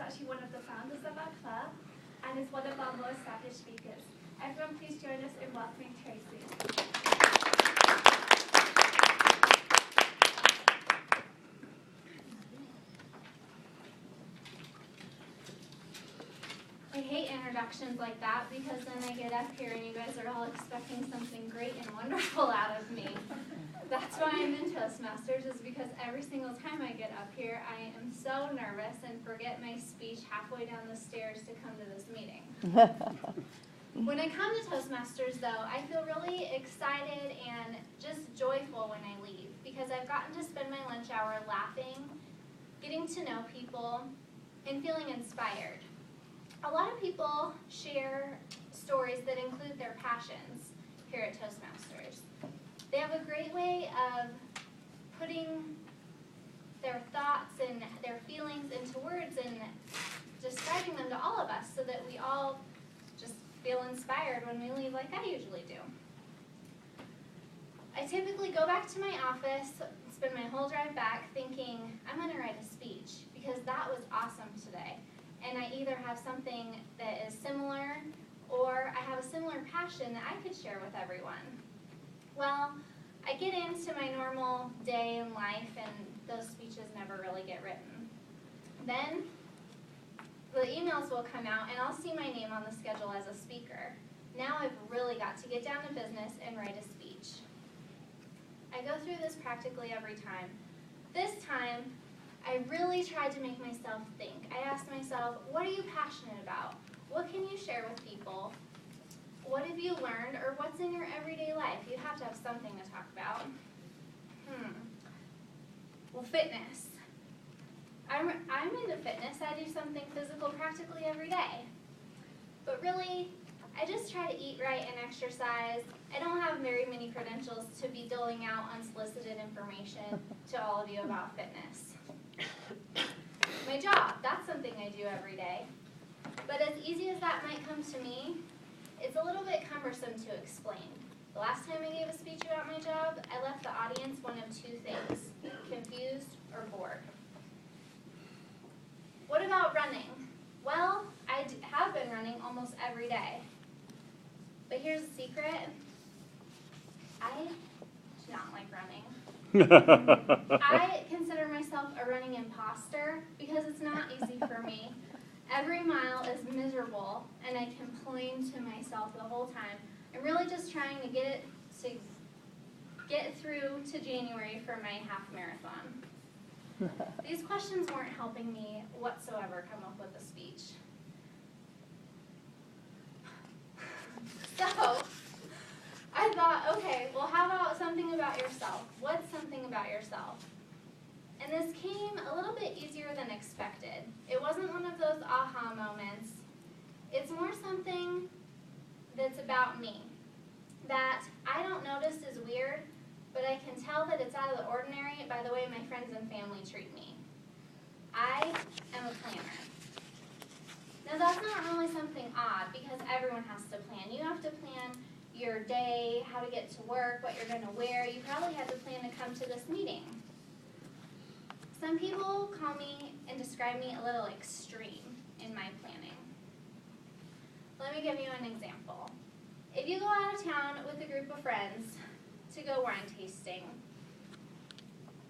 actually one of the founders of our club and is one of our more established speakers. Everyone please join us in welcoming Tracy. I hate introductions like that because then I get up here and you guys are all expecting something great and wonderful out of me. That's why I'm in Toastmasters, is because every single time I get up here, I am so nervous and forget my speech halfway down the stairs to come to this meeting. When I come to Toastmasters, though, I feel really excited and just joyful when I leave because I've gotten to spend my lunch hour laughing, getting to know people, and feeling inspired. A lot of people share stories that include their passions here at Toastmasters. They have a great way of putting their thoughts and their feelings into words and describing them to all of us so that we all just feel inspired when we leave like I usually do. I typically go back to my office, spend my whole drive back thinking, I'm going to write a speech because that was awesome today. And I either have something that is similar or I have a similar passion that I could share with everyone. Well, I get into my normal day in life and those speeches never really get written. Then the emails will come out and I'll see my name on the schedule as a speaker. Now I've really got to get down to business and write a speech. I go through this practically every time. This time, I really tried to make myself think. I asked myself, what are you passionate about? What can you share with people? What have you learned, or what's in your everyday life? You have to have something to talk about. Well, fitness. I'm into fitness. I do something physical practically every day. But really, I just try to eat right and exercise. I don't have very many credentials to be doling out unsolicited information to all of you about fitness. My job, that's something I do every day. But as easy as that might come to me, it's a little bit cumbersome to explain. The last time I gave a speech about my job, I left the audience one of two things, confused or bored. What about running? Well, I have been running almost every day. But here's the secret. I do not like running. I consider myself a running imposter because it's not easy for me. Every mile is miserable, and I complain to myself the whole time. I'm really just trying to get through to January for my half marathon. These questions weren't helping me whatsoever come up with a speech. So I thought, okay, well, how about something about yourself? What's something about yourself? And this came a little bit easier than expected. It wasn't one of those aha moments. It's more something that's about me, that I don't notice is weird, but I can tell that it's out of the ordinary by the way my friends and family treat me. I am a planner. Now that's not really something odd because everyone has to plan. You have to plan your day, how to get to work, what you're going to wear. You probably had to plan to come to this meeting. Some people call me and describe me a little extreme in my planning. Let me give you an example. If you go out of town with a group of friends to go wine tasting,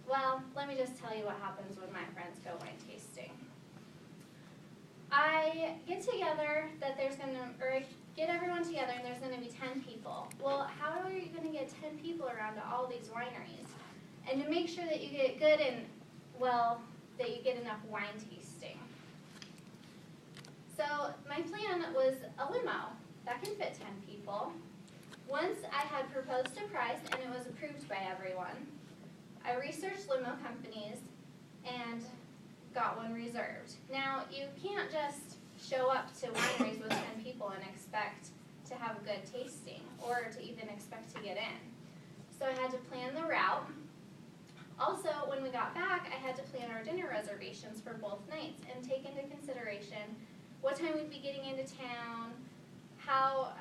well, let me just tell you what happens when my friends go wine tasting. I get everyone together and there's going to be 10 people. Well, how are you going to get 10 people around to all these wineries? And to make sure that you get good and, well, that you get enough wine tasting. So my plan was a limo that can fit 10 people. Once I had proposed a price and it was approved by everyone, I researched limo companies and got one reserved. Now, you can't just show up to wineries with 10 people and expect to have a good tasting or to even expect to get in. So I had to plan the route. Also, when we got back, I had to plan our dinner reservations for both nights and take into consideration what time we'd be getting into town, how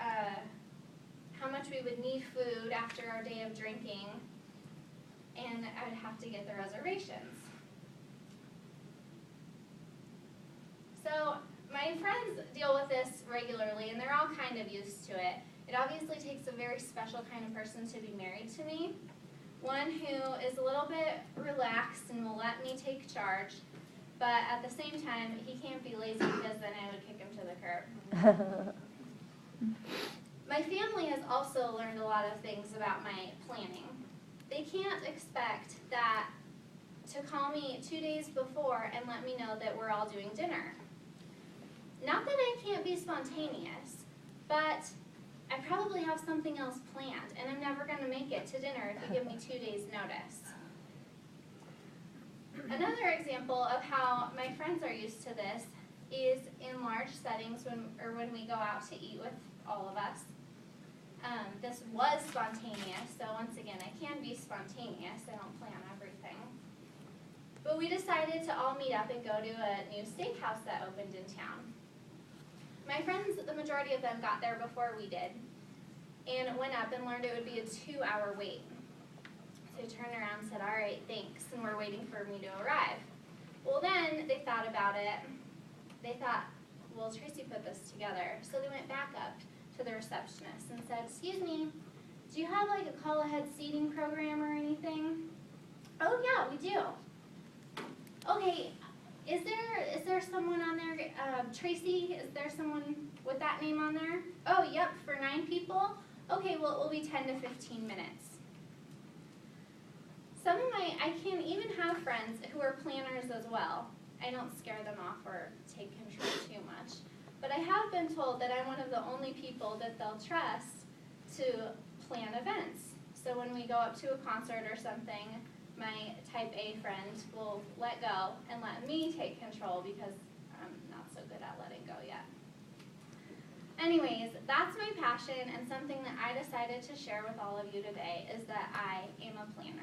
much we would need food after our day of drinking, and I would have to get the reservations. So my friends deal with this regularly, and they're all kind of used to it. It obviously takes a very special kind of person to be married to me. One who is a little bit relaxed and will let me take charge, but at the same time, he can't be lazy because then I would kick him to the curb. My family has also learned a lot of things about my planning. They can't expect that to call me 2 days before and let me know that we're all doing dinner. Not that I can't be spontaneous, but I probably have something else planned, and I'm never going to make it to dinner if you give me 2 days' notice. Another example of how my friends are used to this is in large settings when we go out to eat with all of us. This was spontaneous, so once again, I can be spontaneous. I don't plan everything. But we decided to all meet up and go to a new steakhouse that opened in town. My friends, the majority of them got there before we did, and went up and learned it would be a 2-hour wait. So they turned around and said, all right, thanks, and we're waiting for me to arrive. Well, then they thought about it. They thought, well, Tracy put this together. So they went back up to the receptionist and said, excuse me, do you have like a call ahead seating program or anything? Oh yeah, we do. Okay, is there someone on there, Tracy, is there someone with that name on there? Oh, yep, for 9 people? Okay, well, it will be 10 to 15 minutes. I can even have friends who are planners as well. I don't scare them off or take control too much. But I have been told that I'm one of the only people that they'll trust to plan events. So when we go up to a concert or something, my type A friend will let go and let me take control because I'm not so good at letting go yet. Anyways, that's my passion, and something that I decided to share with all of you today is that I am a planner.